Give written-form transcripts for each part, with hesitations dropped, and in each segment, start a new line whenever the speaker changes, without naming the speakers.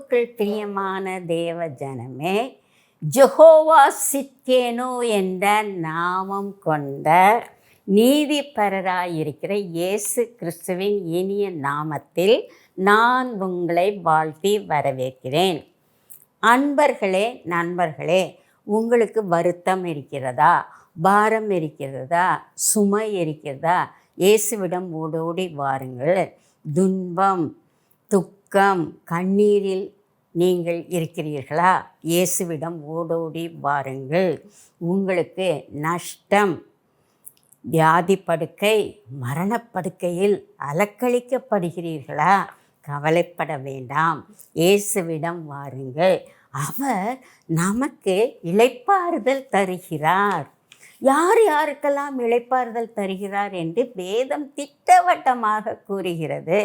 கிறிஸ்துவுக்குள் பிரியமான தேவ ஜனமே, ஜெகோவா சித்கேனு என்ற நாமம் கொண்ட நீதிபரராயிருக்கிற இயேசு கிறிஸ்துவின் இனிய நாமத்தில் நான் உங்களை வாழ்த்தி வரவேற்கிறேன். அன்பர்களே, நண்பர்களே, உங்களுக்கு வருத்தம் இருக்கிறதா, பாரம் இருக்கிறதா, சுமை இருக்கிறதா? இயேசுவிடம் ஓடோடி வாருங்கள். துன்பம், துக்கம், கண்ணீரில் நீங்கள் இருக்கிறீர்களா? இயேசுவிடம் ஓடோடி வாருங்கள். உங்களுக்கு நஷ்டம், வியாதி படுக்கை, மரணப்படுக்கையில் அலக்களிக்கப்படுகிறீர்களா? கவலைப்பட வேண்டாம், இயேசுவிடம் வாருங்கள். அவர் நமக்கு இளைப்பாறுதல் தருகிறார். யார் யாருக்கெல்லாம் இளைப்பாறுதல் தருகிறார் என்று வேதம் திட்டவட்டமாக கூறுகிறது.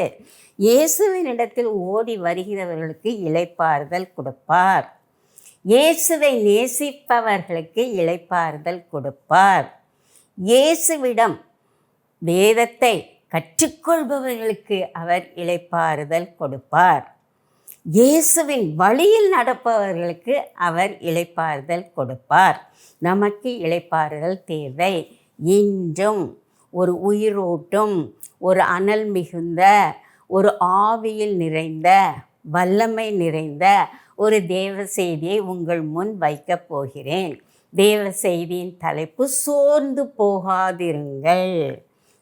இயேசுவினிடத்தில் ஓடி வருகிறவர்களுக்கு இளைப்பாறுதல் கொடுப்பார். இயேசுவை நேசிப்பவர்களுக்கு இளைப்பாறுதல் கொடுப்பார். இயேசுவிடம் வேதத்தை கற்றுக்கொள்பவர்களுக்கு அவர் இளைப்பாறுதல் கொடுப்பார். இயேசுவின் வழியில் நடப்பவர்களுக்கு அவர் இளைப்பாறுதல் கொடுப்பார். நமக்கு இளைப்பாறுதல் தேவை. இன்றும் ஒரு உயிரோட்டும், ஒரு அனல் மிகுந்த, ஒரு ஆவியில் நிறைந்த, வல்லமை நிறைந்த ஒரு தேவ செய்தியை உங்கள் முன் வைக்கப் போகிறேன். தேவ செய்தியின் தலைப்பு சோர்ந்து போகாதிருங்கள்.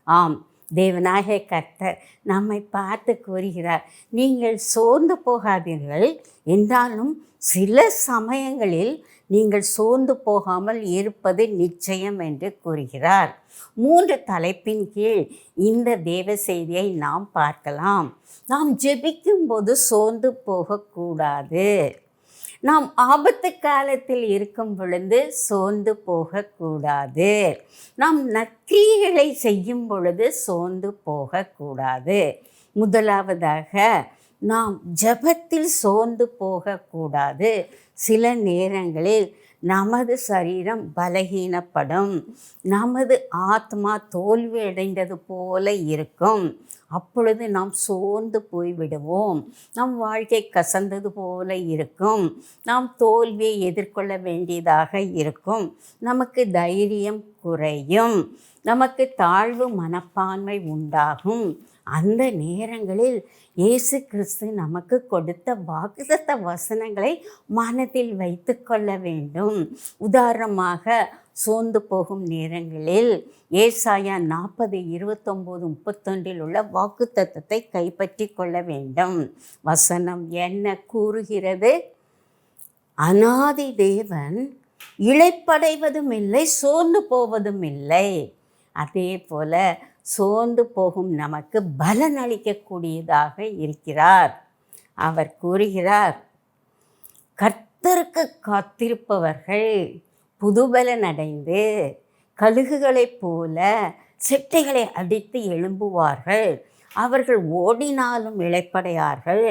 ஆம், தேவனாகிய கர்த்தர் நம்மை பார்த்து கூறுகிறார், நீங்கள் சோர்ந்து போகாதீர்கள். என்றாலும் சில சமயங்களில் நீங்கள் சோர்ந்து போகாமல் இருப்பது நிச்சயம் என்று கூறுகிறார். 3 தலைப்பின் கீழ் இந்த தேவ செய்தியை நாம் பார்க்கலாம். நாம் ஜெபிக்கும்போது சோர்ந்து போகக்கூடாது. நாம் ஆபத்து காலத்தில் இருக்கும் பொழுது சோர்ந்து போகக்கூடாது. நாம் நற்கிரியைகளை செய்யும் பொழுது சோர்ந்து போகக்கூடாது. முதலாவதாக, நாம் ஜெபத்தில் சோர்ந்து போகக்கூடாது. சில நேரங்களில் நமது சரீரம் பலகீனப்படும், நமது ஆத்மா தோல்வி அடைந்தது போல இருக்கும். அப்பொழுது நாம் சோர்ந்து போய்விடுவோம். நம் வாழ்க்கை கசந்தது போல இருக்கும். நாம் தோல்வியை எதிர்கொள்ள வேண்டியதாக இருக்கும். நமக்கு தைரியம் குறையும். நமக்கு தாழ்வு மனப்பான்மை உண்டாகும். அந்த நேரங்களில் இயேசு கிறிஸ்து நமக்கு கொடுத்த வாக்குத்தத்த வசனங்களை மனதில் வைத்து கொள்ள வேண்டும். உதாரணமாக, சோர்ந்து போகும் நேரங்களில் ஏசாயா 40:29-31 உள்ள வாக்குத்தத்தத்தை கைப்பற்றி கொள்ள வேண்டும். வசனம் என்ன கூறுகிறது? அநாதி தேவன் இளைப்படைவதும் இல்லை, சோர்ந்து போவதும் இல்லை. அதே போல சோர்ந்து போகும் நமக்கு பலன் அளிக்கக்கூடியதாக இருக்கிறார். அவர் கூறுகிறார், கர்த்தருக்கு காத்திருப்பவர்கள் புதுபலன் அடைந்து கழுகுகளைப் போல செட்டைகளை அடித்து எழும்புவார்கள். அவர்கள் ஓடினாலும் இளைப்படையார்கள்,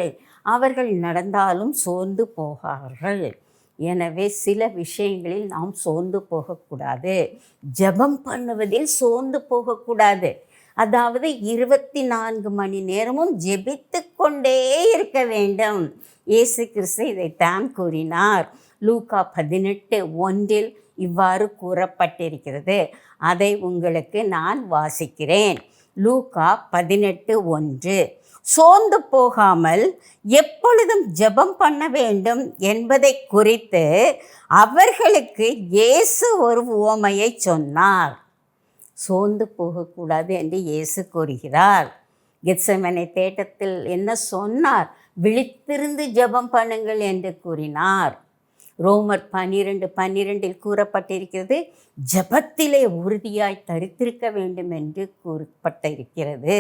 அவர்கள் நடந்தாலும் சோர்ந்து போகார்கள். எனவே சில விஷயங்களில் நாம் சோர்ந்து போகக்கூடாது. ஜெபம் பண்ணுவதில் சோர்ந்து போகக்கூடாது. அதாவது 24 மணி நேரமும் ஜெபித்து கொண்டே இருக்க வேண்டும். இயேசு கிறிஸ்து இதைத்தான் கூறினார். லூக்கா 18:1 இவ்வாறு கூறப்பட்டிருக்கிறது. அதை உங்களுக்கு நான் வாசிக்கிறேன். லூக்கா 18:1, சோர்ந்து போகாமல் எப்பொழுதும் ஜெபம் பண்ண வேண்டும் என்பதை குறித்து அவர்களுக்கு இயேசு ஒரு உவமையை சொன்னார். சோர்ந்து போகக்கூடாது என்று இயேசு கூறுகிறார். கெத்செமனே தேட்டத்தில் என்ன சொன்னார்? விழித்திருந்து ஜெபம் பண்ணுங்கள் என்று கூறினார். ரோமர் 12:12 கூறப்பட்டிருக்கிறது, ஜெபத்திலே உறுதியாய் தரித்திருக்க வேண்டும் என்று கூறப்பட்டிருக்கிறது.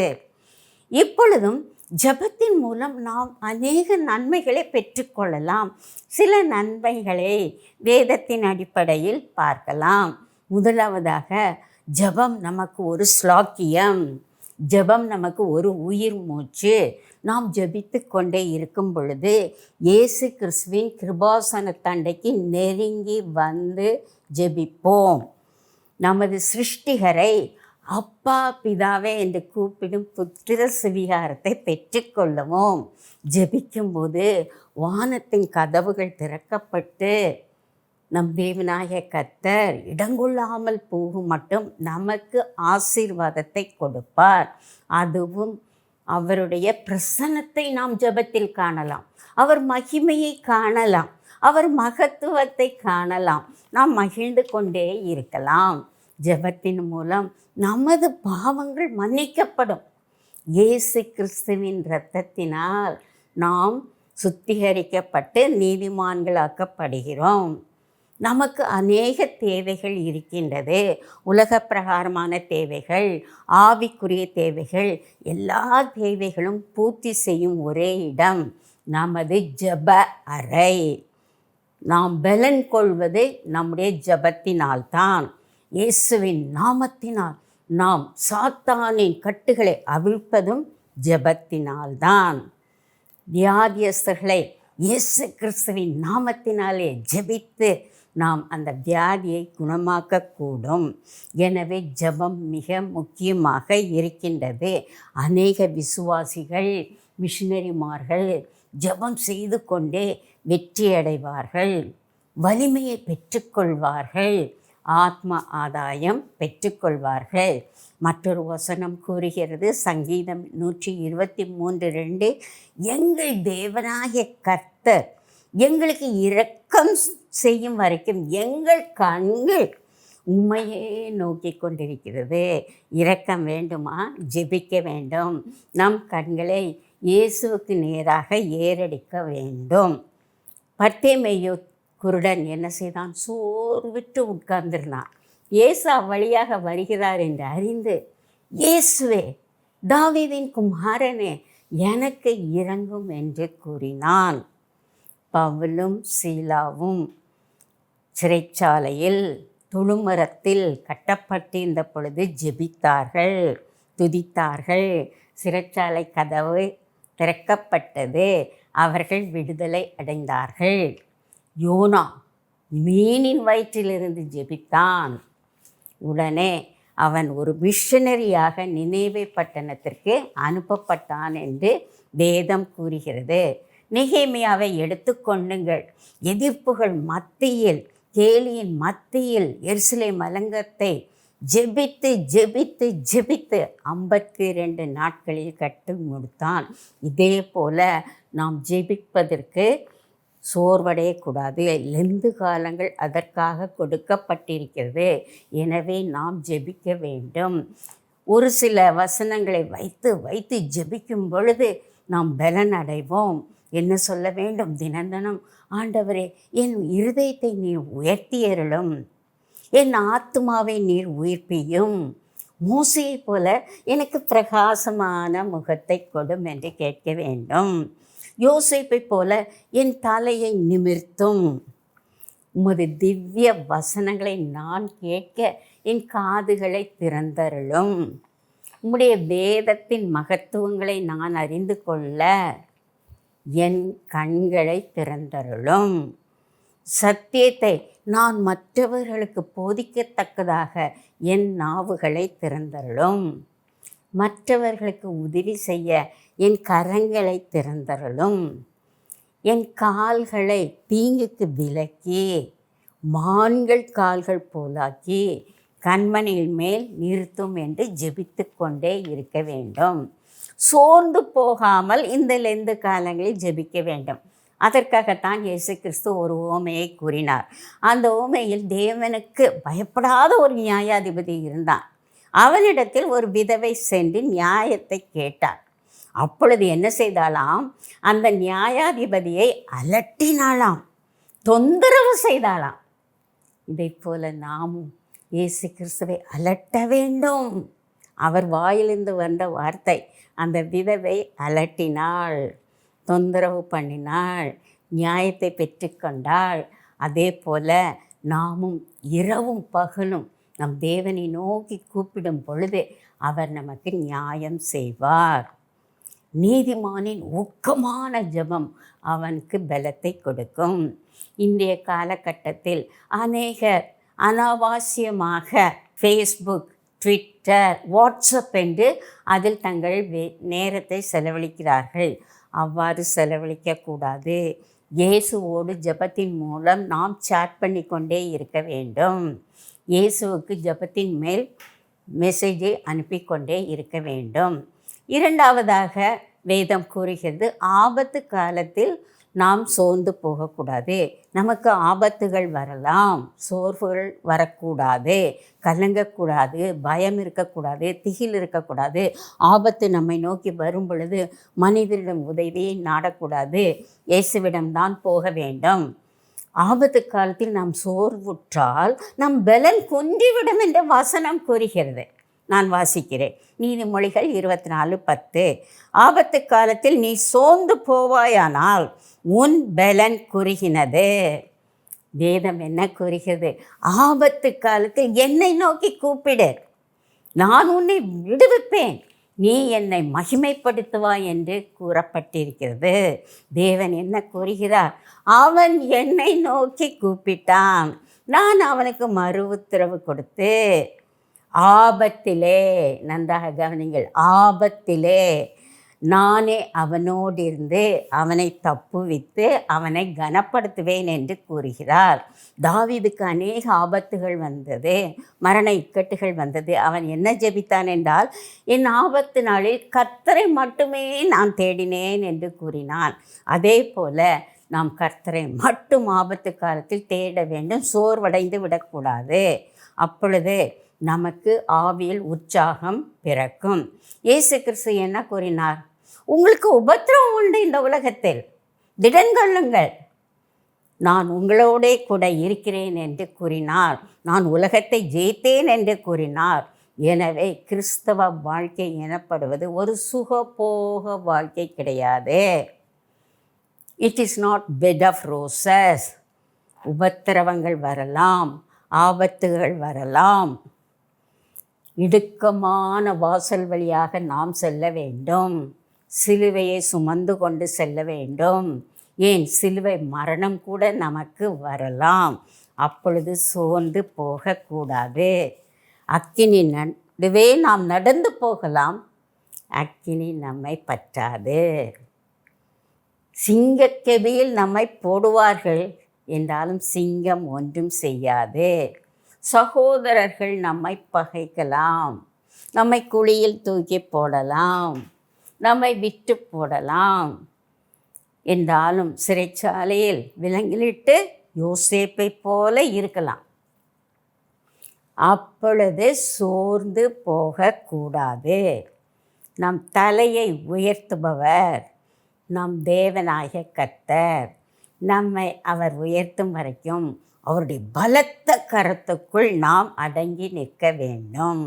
இப்பொழுதும் ஜெபத்தின் மூலம் நாம் அநேக நன்மைகளை பெற்றுக்கொள்ளலாம். சில நன்மைகளை வேதத்தின் அடிப்படையில் பார்க்கலாம். முதலாவதாக, ஜெபம் நமக்கு ஒரு ஸ்லாக்கியம். ஜெபம் நமக்கு ஒரு உயிர் மூச்சு. நாம் ஜெபித்து கொண்டே இருக்கும் பொழுது இயேசு கிறிஸ்துவின் கிருபாசன தண்டைக்கு நெருங்கி வந்து ஜெபிப்போம். நமது சிருஷ்டிகரை அப்பா பிதாவே என்று கூப்பிடும் புத்திர சுவிகாரத்தை பெற்றுக்கொள்ளவும். ஜெபிக்கும்போது வானத்தின் கதவுகள் திறக்கப்பட்டு நம் தேவனாகிய கர்த்தர் இடங்கொள்ளாமல் போகும் மட்டும் நமக்கு ஆசீர்வாதத்தை கொடுப்பார். அதுவும் அவருடைய பிரசன்னத்தை நாம் ஜெபத்தில் காணலாம், அவர் மகிமையை காணலாம், அவர் மகத்துவத்தை காணலாம். நாம் மகிழ்ந்து கொண்டே இருக்கலாம். ஜெபத்தின் மூலம் நமது பாவங்கள் மன்னிக்கப்படும். இயேசு கிறிஸ்துவின் இரத்தத்தினால் நாம் சுத்திகரிக்கப்பட்டு நீதிமான்களாக்கப்படுகிறோம். நமக்கு அநேக தேவைகள் இருக்கின்றது. உலக பிரகாரமான தேவைகள், ஆவிக்குரிய தேவைகள், எல்லா தேவைகளும் பூர்த்தி செய்யும் ஒரே இடம் நமது ஜெப அறை. நாம் பலன் கொள்வது நம்முடைய ஜெபத்தினால்தான். இயேசுவின் நாமத்தினால் நாம் சாத்தானின் கட்டுகளை அவிழ்ப்பதும் ஜெபத்தினால்தான். வியாதியஸ்தர்களை இயேசு கிறிஸ்துவின் நாமத்தினாலே ஜெபித்து நாம் அந்த வியாதியை குணமாக்கக்கூடும். எனவே ஜெபம் மிக முக்கியமாக இருக்கின்றது. அநேக விசுவாசிகள், மிஷினரிமார்கள் ஜெபம் செய்து கொண்டே வெற்றியடைவார்கள், வலிமையை பெற்றுக்கொள்வார்கள், ஆத்ம ஆதாயம் பெற்றுக்கொள்வார்கள். மற்றொரு வசனம் கூறுகிறது, சங்கீதம் 123:2, எங்கள் தேவனாகிய கர்த்தர் எங்களுக்கு இரக்கம் செய்யும் வரைக்கும் எங்கள் கண்கள் உம்மையே நோக்கி கொண்டிருக்கிறது. இரக்கம் வேண்டுமா? ஜெபிக்க வேண்டும். நம் கண்களை இயேசுவுக்கு நேராக ஏறெடுக்க வேண்டும். பர்தேமேயு குருடன் என்ன செய்தான்? சோர்விட்டு உட்கார்ந்திருந்தான். இயேசு அவ்வழியாக வருகிறார் என்று அறிந்து, இயேசுவே, தாவீதின் குமாரனே, எனக்கு இரங்கும் என்று கூறினான். பவுலும் சீலாவும் சிறைச்சாலையில் தொழுமரத்தில் கட்டப்பட்டிருந்த பொழுது ஜெபித்தார்கள், துதித்தார்கள். சிறைச்சாலை கதவு திறக்கப்பட்டது. அவர்கள் விடுதலை அடைந்தார்கள். யோனா மீனின் வயிற்றிலிருந்து ஜெபித்தான். உடனே அவன் ஒரு மிஷனரியாக நினேவே பட்டணத்திற்கு அனுப்பப்பட்டான் என்று வேதம் கூறுகிறது. நெகேமியாவை எடுத்துக்கொள்ளுங்கள். எதிர்ப்புகள் மத்தியில், கேலியின் மத்தியில் எருசலேம் அலங்கத்தை ஜெபித்து ஜெபித்து ஜெபித்து 52 நாட்களில் கட்டி முடித்தான். இதே போல் நாம் ஜெபிப்பதற்கு சோர்வடையக்கூடாது. லெந்து காலங்கள் அதற்காக கொடுக்கப்பட்டிருக்கிறது. எனவே நாம் ஜெபிக்க வேண்டும். ஒரு சில வசனங்களை வைத்து வைத்து ஜெபிக்கும் பொழுது நாம் பலன் அடைவோம். என்ன சொல்ல வேண்டும்? தினந்தனம், ஆண்டவரே, என் இருதயத்தை நீர் உயர்த்தியருளும், என் ஆத்துமாவை நீர் உயிர்ப்பியும், மோசையைப் போல எனக்கு பிரகாசமான முகத்தை கொடும் என்று கேட்க வேண்டும். யோசேப்பை போல என் தலையை நிமிர்த்தும். உமது திவ்ய வசனங்களை நான் கேட்க என் காதுகளை திறந்தருளும். உம்முடைய வேதத்தின் மகத்துவங்களை நான் அறிந்து கொள்ள என் கண்களை திறந்தருளும். சத்தியத்தை நான் மற்றவர்களுக்கு போதிக்கத்தக்கதாக என் நாவுகளை திறந்தருளும். மற்றவர்களுக்கு உதவி செய்ய என் கரங்களை திறந்தருளும். என் கால்களை தீங்குக்கு விலக்கி மான்கள் கால்கள் போலாக்கி கண்மணியின் மேல் நிறுத்தும் என்று ஜெபித்து கொண்டே இருக்க வேண்டும். சோர்ந்து போகாமல் இந்த லெந்து காலங்களில் ஜெபிக்க வேண்டும். அதற்காகத்தான் இயேசு கிறிஸ்து ஒரு உவமையை கூறினார். அந்த உவமையில் தேவனுக்கு பயப்படாத ஒரு நியாயாதிபதி இருந்தான். அவனிடத்தில் ஒரு விதவை சென்று நியாயத்தை கேட்டார். அப்பொழுது என்ன செய்தாலாம்? அந்த நியாயாதிபதியை அலட்டினாளாம், தொந்தரவு செய்தாளாம். இதை போல நாமும் இயேசு கிறிஸ்துவை அலட்ட வேண்டும். அவர் வாயிலிருந்து வந்த வார்த்தை, அந்த விதவை அலட்டினாள், தொந்தரவு பண்ணினாள், நியாயத்தை பெற்றுக்கொண்டாள். அதே போல் நாமும் இரவும் பகலும் நம் தேவனை நோக்கி கூப்பிடும் பொழுது அவர் நமக்கு நியாயம் செய்வார். நீதிமானின் ஊக்கமான ஜெபம் அவனுக்கு பலத்தை கொடுக்கும். இன்றைய காலகட்டத்தில் அநேகர் அனாவசியமாக ஃபேஸ்புக், ட்விட்டர், வாட்ஸ்அப் என்று அதில் தங்கள் நேரத்தை செலவழிக்கிறார்கள். அவ்வாறு செலவழிக்கக்கூடாது. இயேசுவோடு ஜெபத்தின் மூலம் நாம் சாட் பண்ணி கொண்டே இருக்க வேண்டும். இயேசுவுக்கு ஜெபத்தின் மேல் மெசேஜை அனுப்பி கொண்டே இருக்க வேண்டும். இரண்டாவதாக வேதம் கூறுகிறது, ஆபத்து காலத்தில் நாம் சோர்ந்து போகக்கூடாது. நமக்கு ஆபத்துகள் வரலாம், சோர்வுகள் வரக்கூடாது, கலங்கக்கூடாது, பயம் இருக்கக்கூடாது, திகில் இருக்கக்கூடாது. ஆபத்து நம்மை நோக்கி வரும் பொழுது மனிதரிடம் உதவியை நாடக்கூடாது, இயேசுவிடம்தான் போக வேண்டும். ஆபத்து காலத்தில் நாம் சோர்வுற்றால் நம் பலன் குன்றிவிடும் என்ற வசனம் கூறுகிறது. நான் வாசிக்கிறேன். நீதிமொழிகள் 24:10. ஆபத்து காலத்தில் நீ சோர்ந்து போவாயானால் உன் பலன் குறுகினது. வேதம் என்ன கூறுகிறது? ஆபத்து காலத்தில் என்னை நோக்கி கூப்பிடு, நான் உன்னை விடுவிப்பேன், நீ என்னை மகிமைப்படுத்துவாய் என்று கூறப்பட்டிருக்கிறது. தேவன் என்ன கூறுகிறார்? அவன் என்னை நோக்கி கூப்பிட்டான், நான் அவனுக்கு மறு உத்தரவு கொடுத்து ஆபத்திலே, நன்றாக கவனிங்கள், ஆபத்திலே நானே அவனோடு இருந்து அவனை தப்புவித்து அவனை கனப்படுத்துவேன் என்று கூறுகிறார். தாவீதுக்கு அநேக ஆபத்துகள் வந்தது, மரண இக்கட்டுகள் வந்தது. அவன் என்ன ஜெபித்தான் என்றால், என் ஆபத்து நாளில் கர்த்தரை மட்டுமே நான் தேடினேன் என்று கூறினான். அதே போல நாம் கர்த்தரை மட்டும் ஆபத்து காலத்தில் தேட வேண்டும், சோர்வடைந்து விடக்கூடாது. அப்பொழுது நமக்கு ஆவியில் உற்சாகம் பிறக்கும். இயேசு கிறிஸ்து என்ன கூறினார்? உங்களுக்கு உபத்திரவம் உண்டு இந்த உலகத்தில், திடன் கொள்ளுங்கள், நான் உங்களோடே கூட இருக்கிறேன் என்று கூறினார். நான் உலகத்தை ஜெயித்தேன் என்று கூறினார். எனவே கிறிஸ்தவ வாழ்க்கை எனப்படுவது ஒரு சுகபோக வாழ்க்கை கிடையாது. It is not bed of roses. உபத்திரவங்கள் வரலாம், ஆபத்துகள் வரலாம். இடுக்கமான வாசல் வழியாக நாம் செல்ல வேண்டும். சிலுவையை சுமந்து கொண்டு செல்ல வேண்டும். ஏன், சிலுவை மரணம் கூட நமக்கு வரலாம். அப்பொழுது சோர்ந்து போகக்கூடாது. அக்கினி நடுவே நாம் நடந்து போகலாம், அக்கினி நம்மை பற்றாது. சிங்கக்கெபியில் நம்மை போடுவார்கள் என்றாலும் சிங்கம் ஒன்றும் செய்யாது. சகோதரர்கள் நம்மை பகைக்கலாம், நம்மை குழியில் தூக்கி போடலாம், நம்மை விட்டு போடலாம். என்றாலும் சிறைச்சாலையில் விலங்கிலிட்டு யோசேப்பை போல இருக்கலாம். அப்பொழுது சோர்ந்து போகக்கூடாது. நம் தலையை உயர்த்துபவர் நம் தேவனாகிய கர்த்தர். நம்மை அவர் உயர்த்தும் வரைக்கும் அவருடைய பலத்த கரத்துக்குள் நாம் அடங்கி நிற்க வேண்டும்.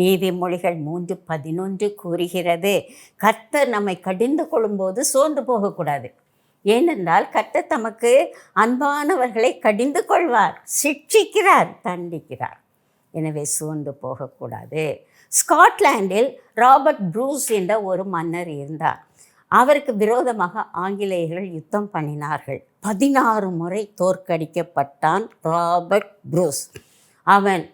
நீதிமொழிகள் 3:11 கூறுகிறது, கர்த்தர் நம்மை கடிந்து கொள்ளும்போது சோர்ந்து போகக்கூடாது. ஏனென்றால் கர்த்தர் தமக்கு அன்பானவர்களை கடிந்து கொள்வார், சிட்சிக்கிறார், தண்டிக்கிறார். எனவே சோர்ந்து போகக்கூடாது. ஸ்காட்லாண்டில் ராபர்ட் ப்ரூஸ் என்ற ஒரு மன்னர் இருந்தார். அவருக்கு விரோதமாக ஆங்கிலேயர்கள் யுத்தம் பண்ணினார்கள். 16 முறை தோற்கடிக்கப்பட்டான் ராபர்ட் ப்ரூஸ். அவன்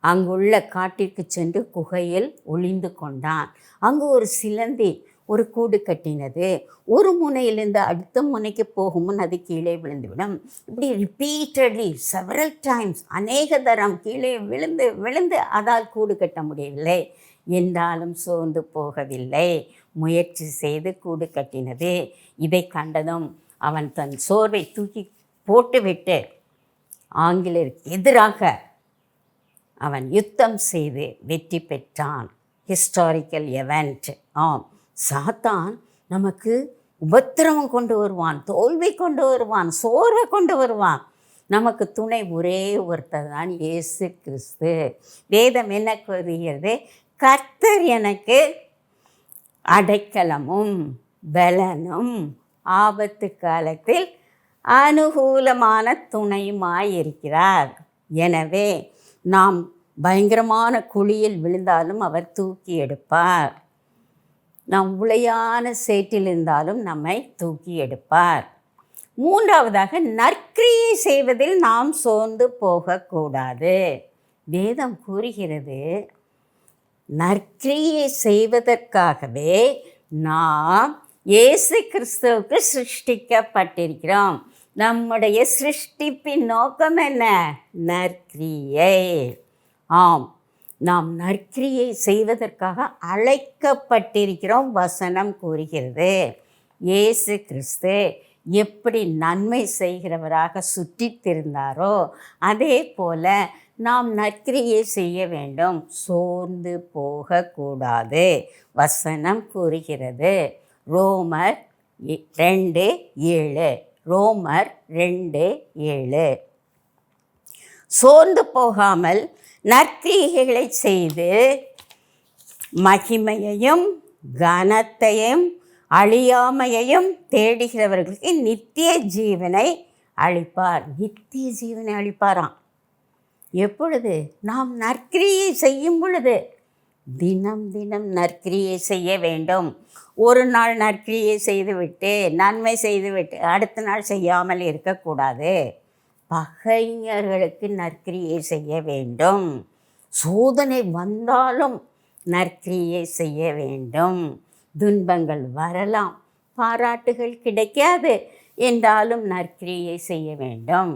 அங்குள்ள காட்டிற்கு சென்று குகையில் ஒளிந்து கொண்டான். அங்கு ஒரு சிலந்தி ஒரு கூடு கட்டினது. ஒரு முனையிலிருந்து அடுத்த முனைக்கு போகும் முன் அது கீழே விழுந்துவிடும். இப்படி ரிப்பீட்டட்லி செவரல் டைம்ஸ், அநேக தரம் கீழே விழுந்து விழுந்து அதால் கூடு கட்ட முடியவில்லை. என்றாலும் சோர்ந்து போகவில்லை, முயற்சி செய்து கூடு கட்டினது. இதை கண்டதும் அவன் தன் சோர்வை தூக்கி போட்டுவிட்டு ஆங்கிலேயருக்கு எதிராக அவன் யுத்தம் செய்து வெற்றி பெற்றான். Historical event. ஆம், சாத்தான் நமக்கு உபத்திரவம் கொண்டு வருவான், தோல்வி கொண்டு வருவான், சோர்வை கொண்டு வருவான். நமக்கு துணை ஒரே ஒருத்தர் தான், இயேசு கிறிஸ்து. வேதம் என்ன கூறுகிறது? கர்த்தர் எனக்கு அடைக்கலமும் பலனும் ஆபத்து காலத்தில் அனுகூலமான துணையுமாயிருக்கிறார். எனவே நாம் பயங்கரமான குழியில் விழுந்தாலும் அவர் தூக்கி எடுப்பார். நாம் உளையான சேற்றில் இருந்தாலும் நம்மை தூக்கி எடுப்பார். மூன்றாவதாக, நற்கிரியை செய்வதில் நாம் சோர்ந்து போகக்கூடாது. வேதம் கூறுகிறது, நற்கிரியை செய்வதற்காகவே நாம் இயேசு கிறிஸ்துவுக்கு சிருஷ்டிக்கப்பட்டிருக்கிறோம். நம்முடைய சிருஷ்டிப்பின் நோக்கம் என்ன? நற்கிரியை. ஆம், நாம் நற்கிரியை செய்வதற்காக அழைக்கப்பட்டிருக்கிறோம். வசனம் கூறுகிறது, இயேசு கிறிஸ்து எப்படி நன்மை செய்கிறவராக சுற்றித் திரிந்தாரோ அதே போல நாம் நற்கிரியை செய்ய வேண்டும். சோர்ந்து போகக்கூடாது. வசனம் கூறுகிறது, ரோமர் 2:7. ரோமர் 2:7. சோர்ந்து போகாமல் நற்கிரியைகளை செய்து மகிமையையும் கனத்தையும் அழியாமையையும் தேடுகிறவர்களுக்கு நித்திய ஜீவனை அளிப்பார். நித்திய ஜீவனை அளிப்பாராம். எப்பொழுது? நாம் நற்கிரியை செய்யும் பொழுது. தினம் தினம் நற்கிரியை செய்ய வேண்டும். ஒரு நாள் நற்கிரியை செய்துவிட்டு, நன்மை செய்துவிட்டு அடுத்த நாள் செய்யாமல் இருக்கக்கூடாது. பகைஞர்களுக்கு நற்கிரியை செய்ய வேண்டும். சோதனை வந்தாலும் நற்கிரியை செய்ய வேண்டும். துன்பங்கள் வரலாம், பாராட்டுகள் கிடைக்காது என்றாலும் நற்கிரியை செய்ய வேண்டும்.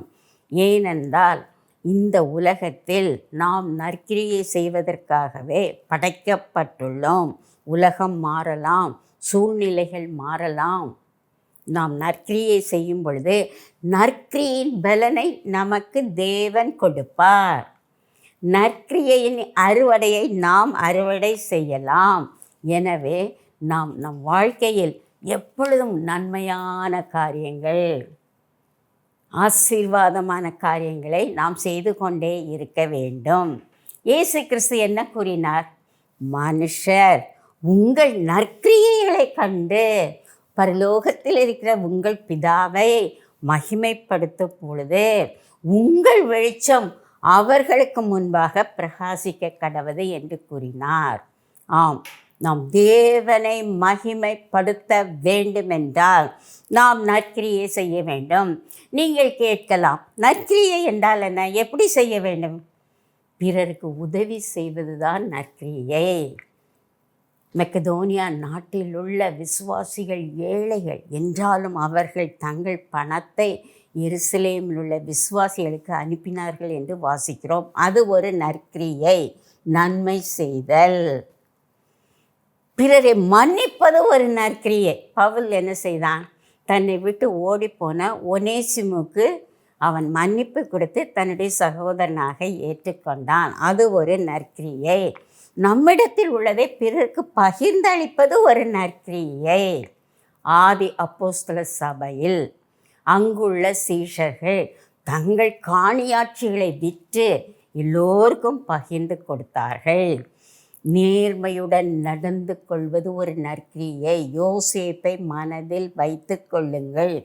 ஏனென்றால் இந்த உலகத்தில் நாம் நற்கிரியை செய்வதற்காகவே படைக்கப்பட்டுள்ளோம். உலகம் மாறலாம், சூழ்நிலைகள் மாறலாம். நாம் நற்கிரியை செய்யும் பொழுது நற்கிரியின் பலனை நமக்கு தேவன் கொடுப்பார். நற்கிரியையின் அறுவடையை நாம் அறுவடை செய்யலாம். எனவே நாம் நம் வாழ்க்கையில் எப்பொழுதும் நன்மையான காரியங்கள், ஆசீர்வாதமான காரியங்களை நாம் செய்து கொண்டே இருக்க வேண்டும். இயேசு கிறிஸ்து என்ன கூறினார்? மனுஷர் உங்கள் நற்கிரியைகளை கண்டு பரலோகத்தில் இருக்கிற உங்கள் பிதாவை மகிமைப்படுத்தும் பொழுது உங்கள் வெளிச்சம் அவர்களுக்கு முன்பாக பிரகாசிக்க கடவது என்று கூறினார். ஆம், நாம் தேவனை மகிமைப்படுத்த வேண்டுமென்றால் நாம் நற்கிரியை செய்ய வேண்டும். நீங்கள் கேட்கலாம், நற்கிரியை என்றால் என்ன? எப்படி செய்ய வேண்டும்? பிறருக்கு உதவி செய்வதுதான் நற்கிரியை. மக்கெதோனியா நாட்டில் உள்ள விசுவாசிகள் ஏழைகள் என்றாலும் அவர்கள் தங்கள் பணத்தை எருசலேமில் உள்ள விசுவாசிகளுக்கு அனுப்பினார்கள் என்று வாசிக்கிறோம். அது ஒரு நற்கிரியை, நன்மை செய்தல். பிறரை மன்னிப்பது ஒரு நற்கிரியை. பவுல் என்ன செய்தான்? தன்னை விட்டு ஓடிப்போன ஒனேசிமுக்கு அவன் மன்னிப்பு கொடுத்து தன்னுடைய சகோதரனாக ஏற்றுக்கொண்டான். அது ஒரு நற்கிரியை. நம்மிடத்தில் உள்ளதை பிறருக்கு பகிர்ந்தளிப்பது ஒரு நற்கிரியை. ஆதி அப்போஸ்தலர் சபையில் அங்குள்ள சீஷர்கள் தங்கள் காணியாட்சிகளை விற்று எல்லோருக்கும் பகிர்ந்து கொடுத்தார்கள். நேர்மையுடன் நடந்து கொள்வது ஒரு நற்கிரியை. யோசேப்பை மனதில் வைத்து கொள்ளுங்கள்.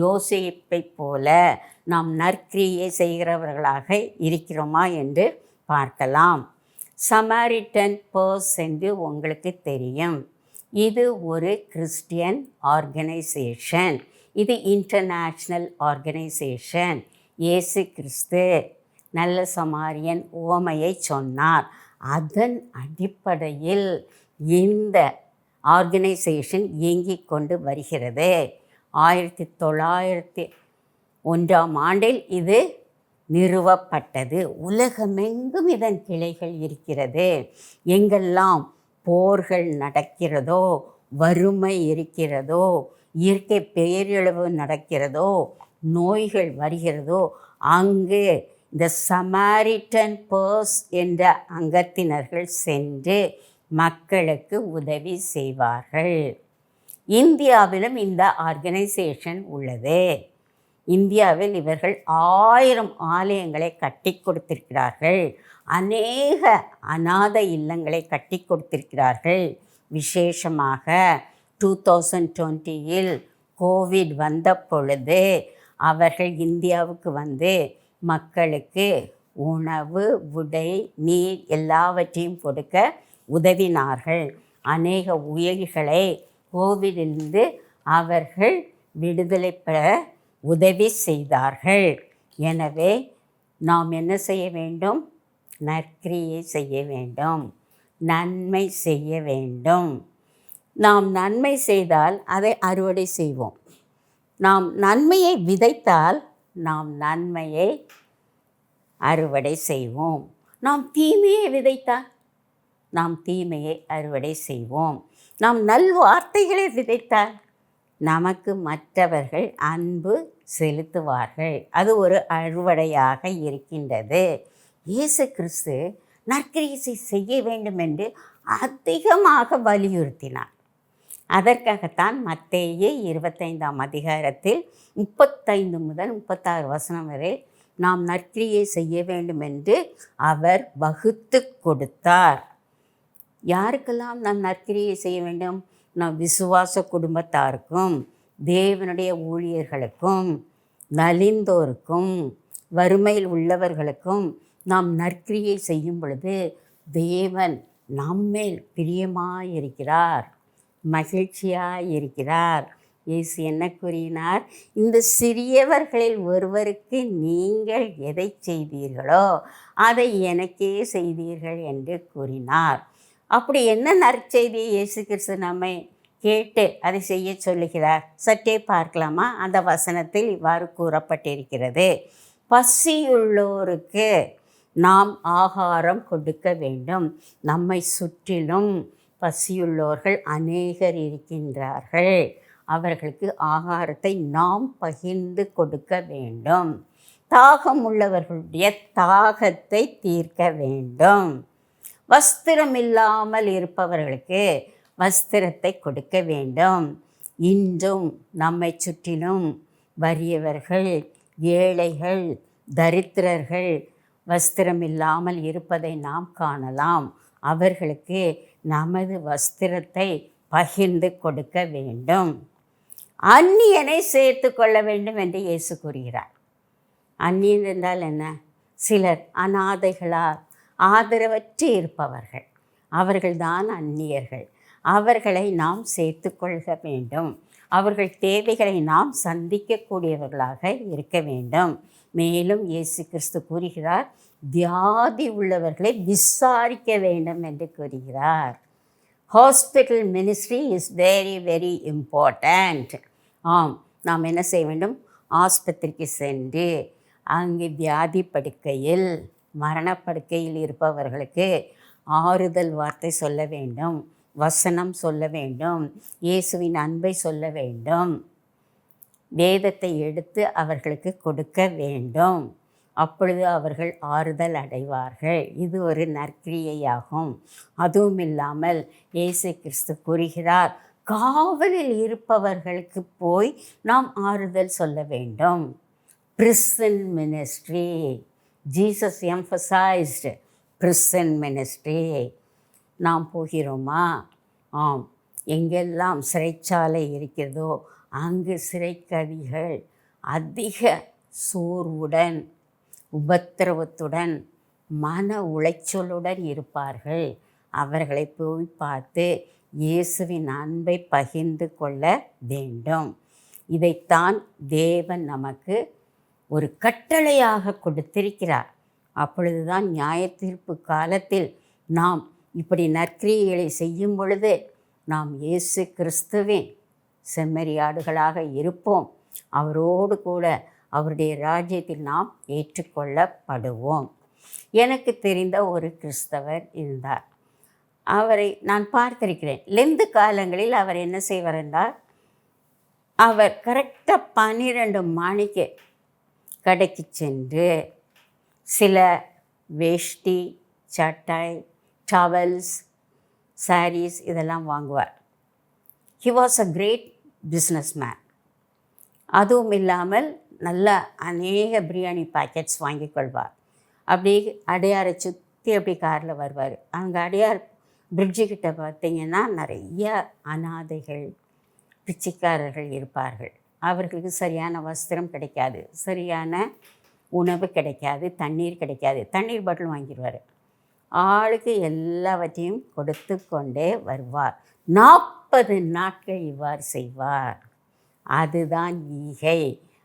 யோசேப்பை போல நாம் நற்கிரியை செய்கிறவர்களாக இருக்கிறோமா என்று பார்க்கலாம். சமாரிட்டன் பர்ஸ் என்று உங்களுக்கு தெரியும். இது ஒரு கிறிஸ்டியன் ஆர்கனைசேஷன். இது இன்டர்நேஷ்னல் ஆர்கனைசேஷன். இயேசு கிறிஸ்து நல்ல சமாரியன் உவமையை சொன்னார். அதன் அடிப்படையில் இந்த ஆர்கனைசேஷன் இயங்கிக் கொண்டு வருகிறது. 1901 இது நிறுவப்பட்டது. உலகமெங்கும் இதன் கிளைகள் இருக்கிறது. எங்கெல்லாம் போர்கள் நடக்கிறதோ, வறுமை இருக்கிறதோ, இயற்கை பேரிழவு நடக்கிறதோ, நோய்கள் வருகிறதோ, அங்கு இந்த சமாரிட்டன் பர்ஸ் என்ற அங்கத்தினர்கள் சென்று மக்களுக்கு உதவி செய்வார்கள். இந்தியாவிலும் இந்த ஆர்கனைசேஷன் உள்ளது. இந்தியாவில் இவர்கள் 1000 ஆலயங்களை கட்டி கொடுத்திருக்கிறார்கள். அநேக அநாத இல்லங்களை கட்டி கொடுத்திருக்கிறார்கள். விசேஷமாக 2020 கோவிட் வந்த பொழுது அவர்கள் இந்தியாவுக்கு வந்து மக்களுக்கு உணவு, உடை, நீர் எல்லாவற்றையும் கொடுக்க உதவினார்கள். அநேக உயிர்களை கோவிலிருந்து அவர்கள் விடுதலை பெற உதவி செய்தார்கள். எனவே நாம் என்ன செய்ய வேண்டும்? நற்கிரியை செய்ய வேண்டும், நன்மை செய்ய வேண்டும். நாம் நன்மை செய்தால் அதை அறுவடை செய்வோம். நாம் நன்மையை விதைத்தால் நாம் நன்மையை அறுவடை செய்வோம். நாம் தீமையை விதைத்தால் நாம் தீமையை அறுவடை செய்வோம். நாம் நல்வார்த்தைகளை விதைத்தால் நமக்கு மற்றவர்கள் அன்பு செலுத்துவார்கள். அது ஒரு அறுவடையாக இருக்கின்றது. இயேசு கிறிஸ்து நற்கிரியை செய்ய வேண்டும் என்று அதிகமாக வலியுறுத்தினார். அதற்காகத்தான் மத்தேயு 25ஆம் அதிகாரத்தில் 35 முதல் 36 வசனம் வரை நாம் நற்கிரியை செய்ய வேண்டும் என்று அவர் வகுத்து கொடுத்தார். யாருக்கெல்லாம் நாம் நற்கிரியை செய்ய வேண்டும்? நம் விசுவாச குடும்பத்தாருக்கும், தேவனுடைய ஊழியர்களுக்கும், நலிந்தோருக்கும், வறுமையில் உள்ளவர்களுக்கும் நாம் நற்கிரியை செய்யும் பொழுது தேவன் நம்மேல் பிரியமாயிருக்கிறார், மகிழ்ச்சியாயிருக்கிறார். இயேசு என்ன கூறினார்? இந்த சிறியவர்களில் ஒருவருக்கு நீங்கள் எதை செய்தீர்களோ அதை எனக்கே செய்தீர்கள் என்று கூறினார். அப்படி என்ன நற்செய்தி இயேசு கிறிஸ்து நம்மை கேட்டு அதை செய்ய சொல்லுகிறார்? சற்றே பார்க்கலாமா? அந்த வசனத்தில் இவ்வாறு கூறப்பட்டிருக்கிறது: பசியுள்ளோருக்கு நாம் ஆகாரம் கொடுக்க வேண்டும். நம்மை சுற்றிலும் பசியுள்ளோர்கள் அநேகர் இருக்கின்றார்கள். அவர்களுக்கு ஆகாரத்தை நாம் பகிர்ந்து கொடுக்க வேண்டும். தாகம் உள்ளவர்களுடைய தாகத்தை தீர்க்க வேண்டும். வஸ்திரம் இல்லாமல் இருப்பவர்களுக்கு வஸ்திரத்தை கொடுக்க வேண்டும். இன்றும் நம்மை சுற்றிலும் வறியவர்கள், ஏழைகள், தரித்திரர்கள் வஸ்திரம் இல்லாமல் இருப்பதை நாம் காணலாம். அவர்களுக்கு நமது வஸ்திரத்தை பகிர்ந்து கொடுக்க வேண்டும். அந்நியனை சேர்த்து கொள்ள வேண்டும் என்று இயேசு கூறுகிறார். அந்நியன் என்றால் என்ன? சிலர் அநாதைகளால் ஆதரவற்று இருப்பவர்கள், அவர்கள்தான் அந்நியர்கள். அவர்களை நாம் சேர்த்து கொள்ள வேண்டும். அவர்கள் தேவைகளை நாம் சந்திக்கக்கூடியவர்களாக இருக்க வேண்டும். மேலும் இயேசு கிறிஸ்து கூறுகிறார், வியாதி உள்ளவர்களை விசாரிக்க வேண்டும் என்று கூறுகிறார். Hospital ministry is very very important. நாம் என்ன செய்ய வேண்டும்? ஆஸ்பத்திரிக்கு சென்று அங்கு வியாதி படுக்கையில், மரணப்படுக்கையில் இருப்பவர்களுக்கு ஆறுதல் வார்த்தை சொல்ல வேண்டும், வசனம் சொல்ல வேண்டும், இயேசுவின் அன்பை சொல்ல வேண்டும், வேதத்தை எடுத்து அவர்களுக்கு கொடுக்க வேண்டும். அப்பொழுது அவர்கள் ஆறுதல் அடைவார்கள். இது ஒரு நற்கிரியையாகும். அதுவும் இல்லாமல் இயேசு கிறிஸ்து கூறுகிறார், காவலில் இருப்பவர்களுக்கு போய் நாம் ஆறுதல் சொல்ல வேண்டும். Prison ministry, Jesus emphasized prison ministry. நாம் போகிறோமா? எங்கெல்லாம் சிறைச்சாலை இருக்கிறதோ அங்கு சிறைக்கதிகள் அதிக சோர்வுடன், உபத்திரவத்துடன், மன உளைச்சலுடன் இருப்பார்கள். அவர்களை போய் பார்த்து இயேசுவின் அன்பை பகிர்ந்து கொள்ள வேண்டும். இதைத்தான் தேவன் நமக்கு ஒரு கட்டளையாக கொடுத்திருக்கிறார். அப்பொழுதுதான் நியாயத்தீர்ப்பு காலத்தில் நாம் இப்படி நற்கிரியைகளை செய்யும் பொழுது நாம் இயேசு கிறிஸ்துவின் செம்மறியாடுகளாக இருப்போம். அவரோடு கூட அவருடைய ராஜ்யத்தில் நாம் ஏற்றுக்கொள்ளப்படுவோம். எனக்கு தெரிந்த ஒரு கிறிஸ்தவர் இருந்தார். அவரை நான் பார்த்திருக்கிறேன். லெந்து காலங்களில் அவர் என்ன செய்வார் என்றால், அவர் கரெக்டாக 12 மணிக்கு கடைக்கு சென்று சில வேஷ்டி, சட்டை, டவல்ஸ், சாரீஸ் இதெல்லாம் வாங்குவார். He was a great business man. அதுவும் இல்லாமல் நல்ல அநேக பிரியாணி பேக்கெட்ஸ் வாங்கி கொள்வார். அப்படி அடையாரை சுற்றி அப்படி காரில் வருவார். அங்கே அடையார் பிரிட்ஜுக்கிட்ட பார்த்திங்கன்னா நிறைய அனாதைகள், பிச்சைக்காரர்கள் இருப்பார்கள். அவர்களுக்கு சரியான வஸ்திரம் கிடைக்காது, சரியான உணவு கிடைக்காது, தண்ணீர் கிடைக்காது. தண்ணீர் பாட்டில் வாங்கிடுவார். ஆளுக்கு எல்லாவற்றையும் கொடுத்து கொண்டே வருவார். 40 நாட்கள் இவ்வாறு செய்வார். அதுதான் ஈகை,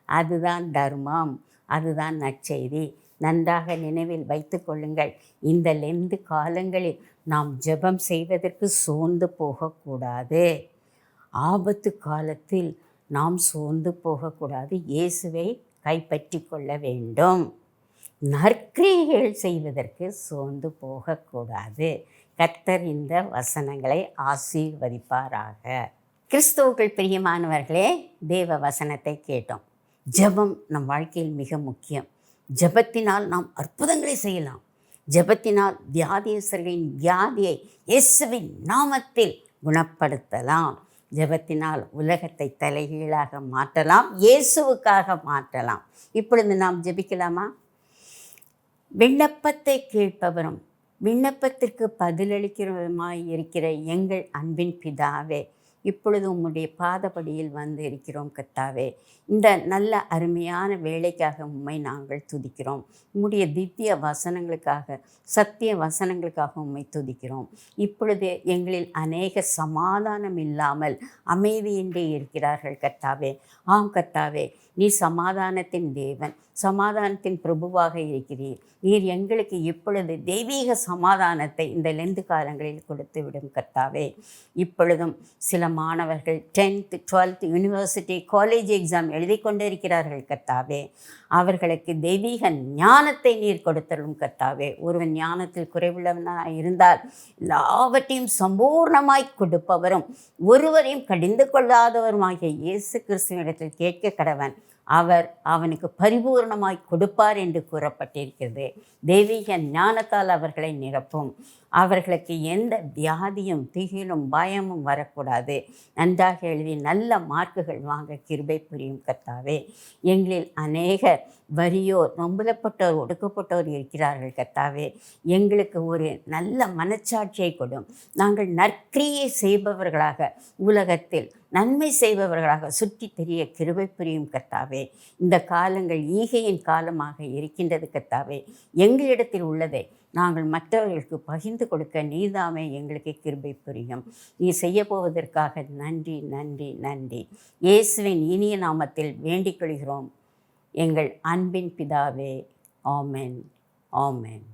அதுதான் தர்மம், அதுதான் நற்செய்தி. நன்றாக நினைவில் வைத்து கொள்ளுங்கள். இந்த லெந்து காலங்களில் நாம் ஜெபம் செய்வதற்கு சோர்ந்து போகக்கூடாது. ஆபத்து காலத்தில் நாம் சோர்ந்து போகக்கூடாது. இயேசுவை கைப்பற்றி கொள்ள வேண்டும். நற்கிரியைகள் செய்வதற்கு சோர்ந்து போகக்கூடாது. கர்த்தர் இந்த வசனங்களை ஆசீர்வதிப்பாராக. கிறிஸ்துவுக்குள் பிரியமானவர்களே, தேவ வசனத்தை கேட்டோம். ஜெபம் நம் வாழ்க்கையில் மிக முக்கியம். ஜெபத்தினால் நாம் அற்புதங்களை செய்யலாம். ஜெபத்தினால் வியாதியஸ்தர்களின் வியாதியை இயேசுவின் நாமத்தில் குணப்படுத்தலாம். ஜெபத்தினால் உலகத்தை தலைகீழாக மாற்றலாம், இயேசுவுக்காக மாற்றலாம். இப்பொழுது நாம் ஜெபிக்கலாமா? விண்ணப்பத்தை கேட்பவரும் விண்ணப்பத்திற்கு பதிலளிக்கிறவருமாய் இருக்கிற எங்கள் அன்பின் பிதாவே, இப்பொழுது உம்முடைய பாதபடியில் வந்து இருக்கிறோம் கர்த்தாவே. இந்த நல்ல அருமையான வேலைக்காக உம்மை நாங்கள் துதிக்கிறோம். உம்முடைய திவ்ய வசனங்களுக்காக, சத்திய வசனங்களுக்காக உம்மை துதிக்கிறோம். இப்பொழுது எங்களில் அநேக சமாதானம் இல்லாமல் அமைதியின்றி இருக்கிறார்கள் கர்த்தாவே. ஆம் கர்த்தாவே, நீ சமாதானத்தின் தேவன், சமாதானத்தின் பிரபுவாக இருக்கிறீர். நீர் எங்களுக்கு இப்பொழுது தெய்வீக சமாதானத்தை இந்த லெந்து காலங்களில் கொடுத்து விடும் கர்த்தாவே. இப்பொழுதும் சில மாணவர்கள் 10th 12th university college exam எழுதி கொண்டிருக்கிறார்கள் கர்த்தாவே. அவர்களுக்கு தெய்வீக ஞானத்தை நீர் கொடுத்தரும் கர்த்தாவே. ஒருவன் ஞானத்தில் குறைவுள்ளவனாக இருந்தால் எல்லாவற்றையும் சம்பூர்ணமாய் கொடுப்பவரும் ஒருவரையும் கடிந்து கொள்ளாதவருமாகிய இயேசு கிறிஸ்துவினிடத்தில் கேட்க கடவன், அவர் அவனுக்கு பரிபூர்ணமாய் கொடுப்பார் என்று கூறப்பட்டிருக்கிறது. தெய்வீக ஞானத்தால் அவர்களை நிரப்பும். அவர்களுக்கு எந்த வியாதியும் திகிலும் பயமும் வரக்கூடாது. நன்றாக எழுதி நல்ல மார்க்குகள் வாங்க கிருபை புரியும் கர்த்தாவே. எங்களில் அநேகர் வறியோர், நொம்பலப்பட்டோர், ஒடுக்கப்பட்டோர் இருக்கிறார்கள் கர்த்தாவே. எங்களுக்கு ஒரு நல்ல மனச்சாட்சியை கொடும். நாங்கள் நற்கிரியை செய்பவர்களாக, உலகத்தில் நன்மை செய்பவர்களாக சுற்றி தெரிய கிருபை புரியும் கர்த்தாவே. இந்த காலங்கள் ஈகையின் காலமாக இருக்கின்றது கர்த்தாவே. எங்களிடத்தில் உள்ளதை நாங்கள் மற்றவர்களுக்கு பகிர்ந்து கொடுக்க நீதாமே எங்களுக்கு கிருபை புரியும். நீ செய்ய போவதற்காக நன்றி நன்றி நன்றி. இயேசுவின் இனிய நாமத்தில் வேண்டிக் கொள்கிறோம் எங்கள் அன்பின் பிதாவே. ஆமென் ஆமென்.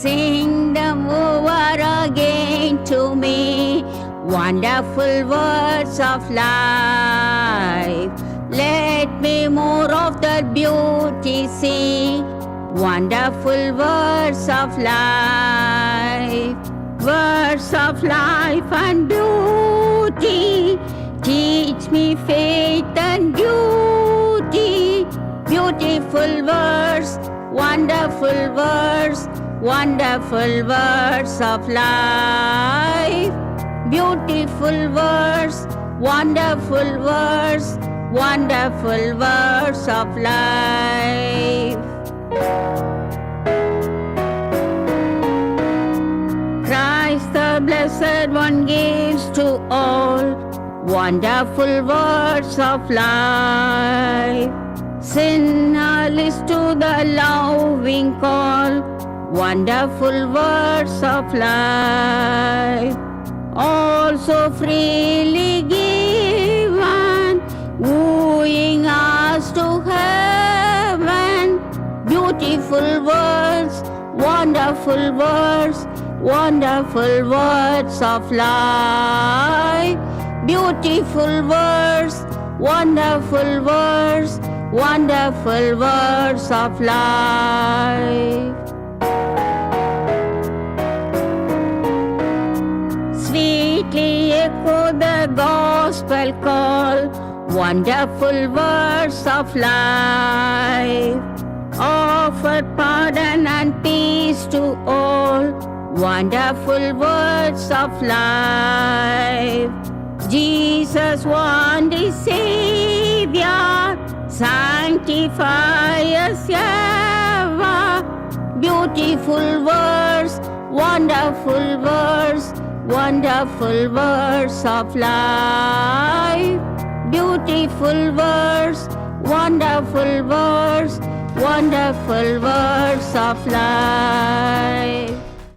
Sing them over again to me, wonderful words of life. Let me more of that beauty see, wonderful words of life. Words of life and beauty, teach me faith and beauty. Beautiful words, wonderful words, wonderful words of life. Beautiful words, wonderful words, wonderful words of life. Christ the Blessed One gives to all wonderful words of life. Sinner list to the loving call, wonderful words of life. Also freely given, wooing us to heaven. Beautiful words, wonderful words, wonderful words of life. Beautiful words, wonderful words, wonderful words of life. Sweetly echo the gospel call, wonderful words of life. Offer pardon and peace to all, wonderful words of life. Jesus, one Savior, sanctify us ever. Beautiful words, wonderful words, wonderful words of life. Beautiful words, wonderful words, wonderful words of love.